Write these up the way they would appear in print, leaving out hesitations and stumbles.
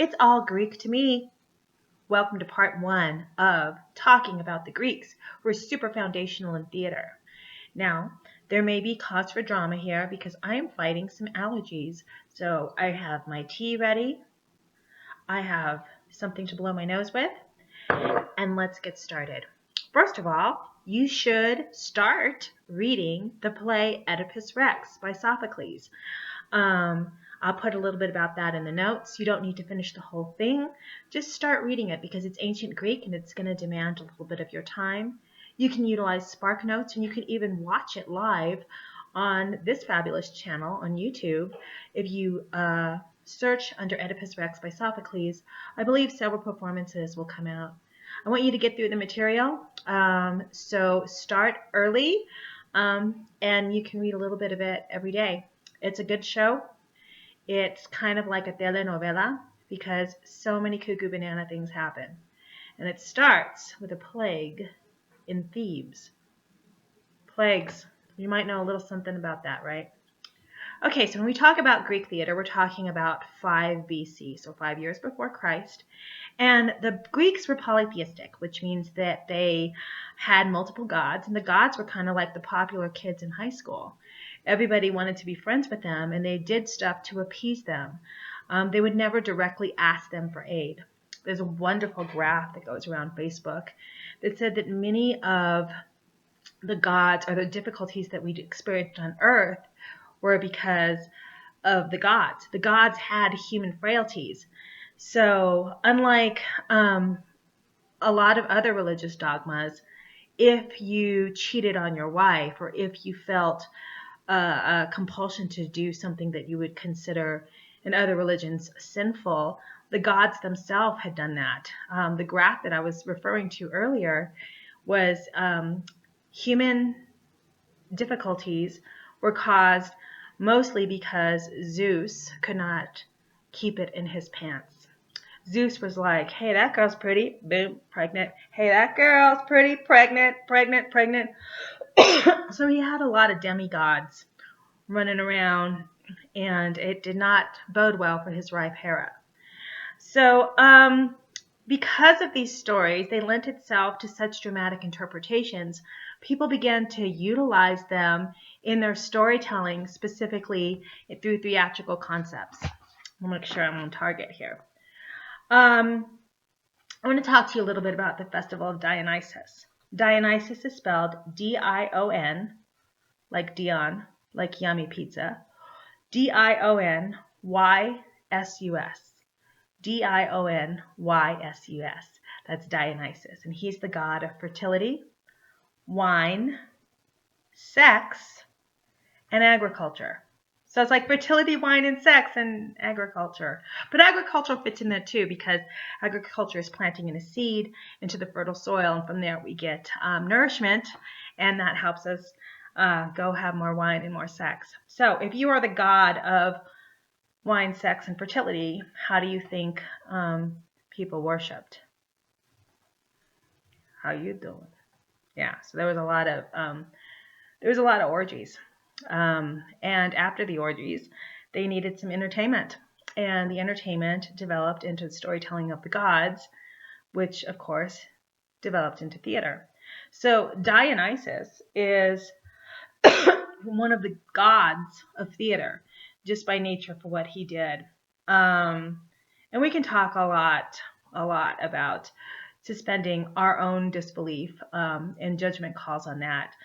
It's all Greek to me. Welcome to part 1 of talking about the Greeks, who are super foundational in theater. Now, there may be cause for drama here because I am fighting some allergies. So I have my tea ready. I have something to blow my nose with. And let's get started. First of all, you should start reading the play Oedipus Rex by Sophocles. I'll put a little bit about that in the notes. You don't need to finish the whole thing. Just start reading it because it's ancient Greek and it's going to demand a little bit of your time. You can utilize Spark Notes and you can even watch it live on this fabulous channel on YouTube. If you search under Oedipus Rex by Sophocles, I believe several performances will come out. I want you to get through the material, so start early, and you can read a little bit of it every day. It's a good show. It's kind of like a telenovela because so many cuckoo banana things happen. And it starts with a plague in Thebes. Plagues. You might know a little something about that, right? Okay, so when we talk about Greek theater, we're talking about 5 BC, so 5 years before Christ. And the Greeks were polytheistic, which means that they had multiple gods, and the gods were kind of like the popular kids in high school. Everybody wanted to be friends with them, and they did stuff to appease them. They would never directly ask them for aid. There's a wonderful graph that goes around Facebook that said that many of the gods or the difficulties that we experienced on Earth were because of the gods. The gods had human frailties. So unlike a lot of other religious dogmas, if you cheated on your wife or if you felt a compulsion to do something that you would consider in other religions sinful, the gods themselves had done that. The graph that I was referring to earlier was human difficulties were caused mostly because Zeus could not keep it in his pants. Zeus was like, hey, that girl's pretty, boom, pregnant. Hey, that girl's pretty, pregnant. So he had a lot of demigods running around, and it did not bode well for his wife Hera. So because of these stories, they lent itself to such dramatic interpretations. People began to utilize them in their storytelling, specifically through theatrical concepts. I'll make sure I'm on target here. I want to talk to you a little bit about the festival of Dionysus. Dionysus is spelled D-I-O-N, like Dion, like yummy pizza. D-I-O-N-Y-S-U-S. D-I-O-N-Y-S-U-S. That's Dionysus. And he's the god of fertility, wine, sex, and agriculture. So it's like fertility, wine, and sex, and agriculture. But agriculture fits in there too because agriculture is planting in a seed into the fertile soil, and from there we get nourishment, and that helps us go have more wine and more sex. So if you are the god of wine, sex, and fertility, how do you think people worshipped? How you doing? Yeah, so there was a lot of orgies. And after the orgies, they needed some entertainment. And the entertainment developed into the storytelling of the gods, which, of course, developed into theater. So Dionysus is one of the gods of theater, just by nature for what he did. And we can talk a lot about suspending our own disbelief and judgment calls on that.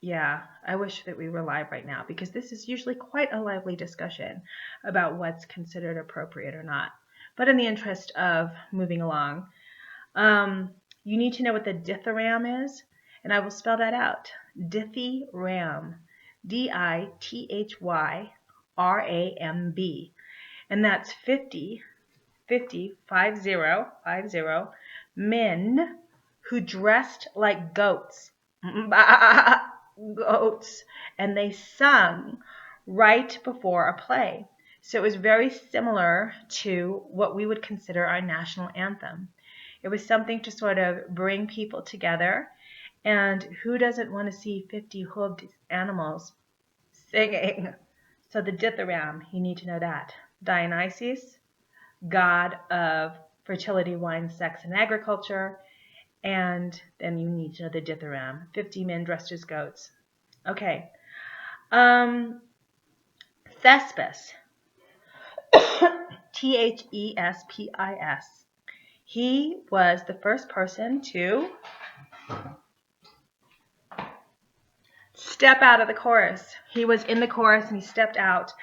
Yeah, I wish that we were live right now because this is usually quite a lively discussion about what's considered appropriate or not. But in the interest of moving along, you need to know what the dithyramb is, and I will spell that out. Dithyramb, D-I-T-H-Y-R-A-M-B, and that's 50 men who dressed like goats. Goats, and they sung right before a play. So it was very similar to what we would consider our national anthem. It was something to sort of bring people together, and who doesn't want to see 50 hooved animals singing? So the dithyramb, you need to know that. Dionysus, god of fertility, wine, sex, and agriculture. And then you need to know the Dithyramb, 50 men dressed as goats. Okay. Thespis, Thespis. He was the first person to step out of the chorus. He was in the chorus and he stepped out.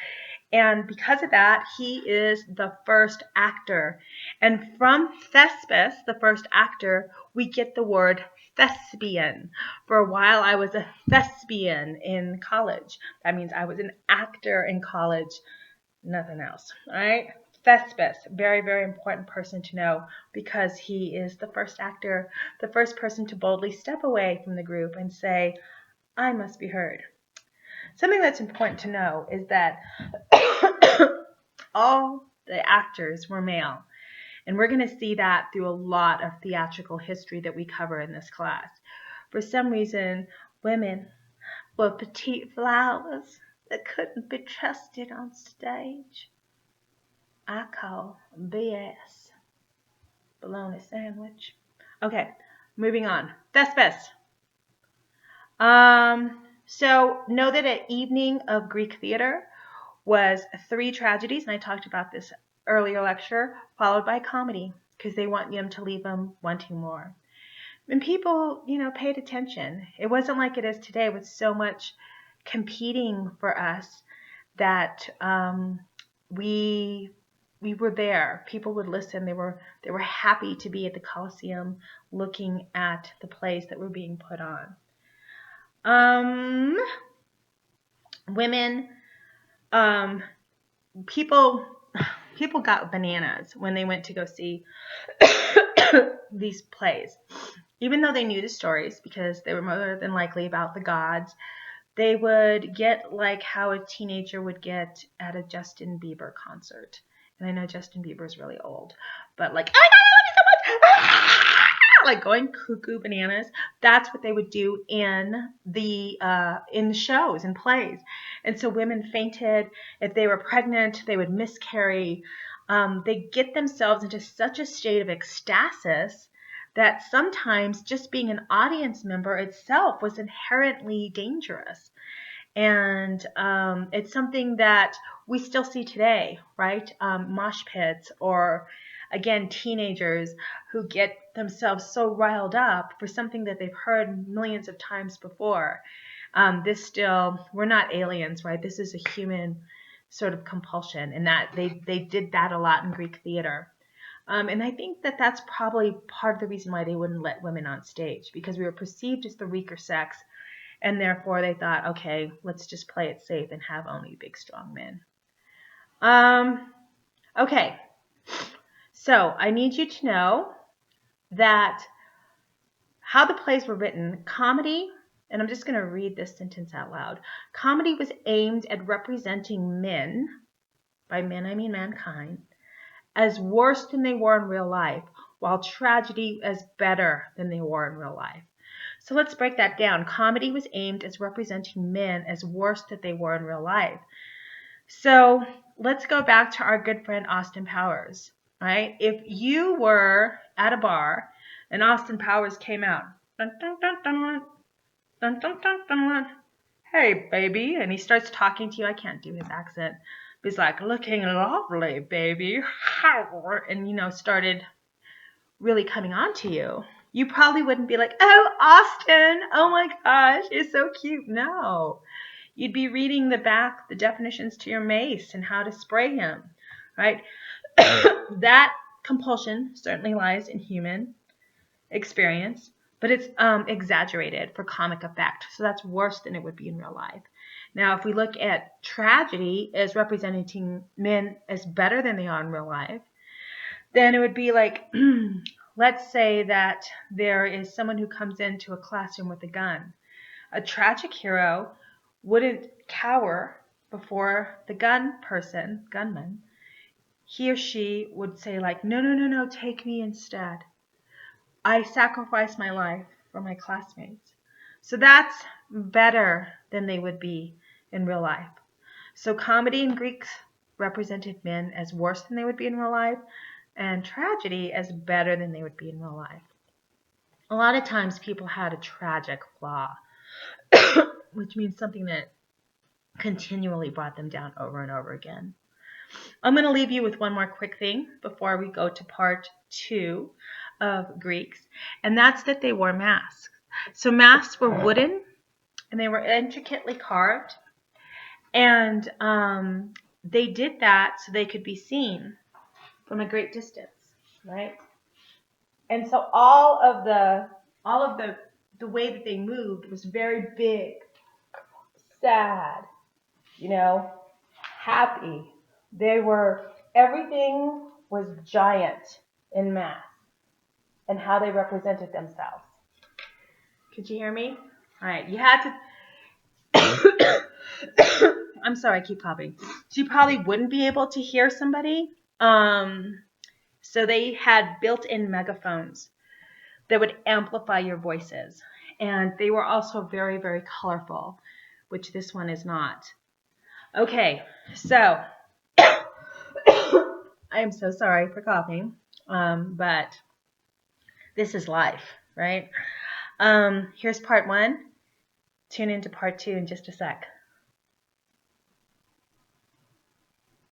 And because of that, he is the first actor. And from Thespis, the first actor, we get the word thespian. For a while, I was a thespian in college. That means I was an actor in college, nothing else. All right? Thespis, very, very important person to know because he is the first actor, the first person to boldly step away from the group and say, I must be heard. Something that's important to know is that all the actors were male. And we're going to see that through a lot of theatrical history that we cover in this class. For some reason, women were petite flowers that couldn't be trusted on stage. I call BS. Bologna sandwich. Okay, moving on. Thespis. So know that an evening of Greek theater was 3 tragedies, and I talked about this earlier lecture, followed by comedy, because they want them to leave them wanting more. And people, paid attention. It wasn't like it is today with so much competing for us that we were there. People would listen. They were happy to be at the Colosseum looking at the plays that were being put on. Women, people got bananas when they went to go see these plays. Even though they knew the stories because they were more than likely about the gods, they would get like how a teenager would get at a Justin Bieber concert. And I know Justin Bieber is really old, but like, oh my God, I love you so much! Like going cuckoo bananas. That's what they would do in the shows and plays. And so women fainted. If they were pregnant, they would miscarry. They get themselves into such a state of ecstasis that sometimes just being an audience member itself was inherently dangerous. And it's something that we still see today, right? Mosh pits, or again, teenagers who get themselves so riled up for something that they've heard millions of times before. We're not aliens, right? This is a human sort of compulsion, and that they did that a lot in Greek theater. And I think that that's probably part of the reason why they wouldn't let women on stage, because we were perceived as the weaker sex, and therefore they thought, okay, let's just play it safe and have only big, strong men. Okay, so I need you to know that how the plays were written, comedy, and I'm just going to read this sentence out loud. Comedy was aimed at representing men, by men I mean mankind, as worse than they were in real life, while tragedy as better than they were in real life. So let's break that down. Comedy was aimed as representing men as worse than they were in real life. So let's go back to our good friend Austin Powers, right? If you were at a bar and Austin Powers came out, dun, dun, dun, dun, dun, dun, dun, dun, hey, baby, and he starts talking to you. I can't do his accent. But he's like, looking lovely, baby, and, started really coming on to you. You probably wouldn't be like, oh, Austin, oh my gosh, you're so cute. No. You'd be reading the definitions to your mace and how to spray him, right? That compulsion certainly lies in human experience, but it's exaggerated for comic effect. So that's worse than it would be in real life. Now, if we look at tragedy as representing men as better than they are in real life, then it would be like, let's say that there is someone who comes into a classroom with a gun. A tragic hero wouldn't cower before the gunman. He or she would say like, no, take me instead. I sacrificed my life for my classmates. So that's better than they would be in real life. So comedy in Greek represented men as worse than they would be in real life, and tragedy as better than they would be in real life. A lot of times people had a tragic flaw, which means something that continually brought them down over and over again. I'm going to leave you with one more quick thing before we go to part 2 of Greeks, and that's that they wore masks. So masks were wooden, and they were intricately carved, and they did that so they could be seen from a great distance, right? And so all of the way that they moved was very big, sad, happy. Everything was giant in mass and how they represented themselves. Could you hear me? All right, you had to. I'm sorry, I keep coughing. So you probably wouldn't be able to hear somebody. So they had built-in megaphones that would amplify your voices. And they were also very, very colorful, which this one is not. Okay, so I am so sorry for coughing, but this is life, right? Here's part 1. Tune into part 2 in just a sec.